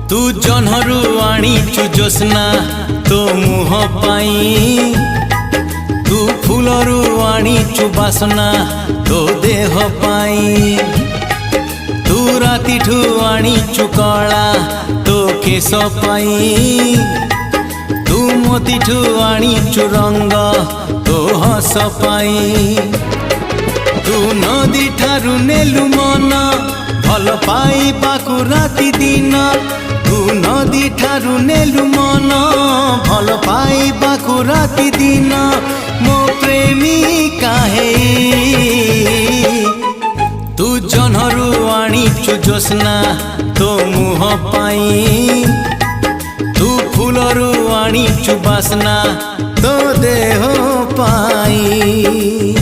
तू जन्हरु आनीचु जोस्ना तो मुह पाई, तू फूलरु आनीचु बासना तो देह पाई, तू रातिठु आनीचु कला तो केश पाई, तू मोतीठु आनीचु रंग तो हस पाई, तू नदी ठारु नेलु मन भल पाइबाकु राति दिन, तू नदी ठारु नेलु मन भल पाइबाकु राति दिन, मो प्रेमिका हे तू जन्हरु आनीचु जोस्ना तो मुह पाई, तू फूलरु आनीचु बासना तो देह पाई।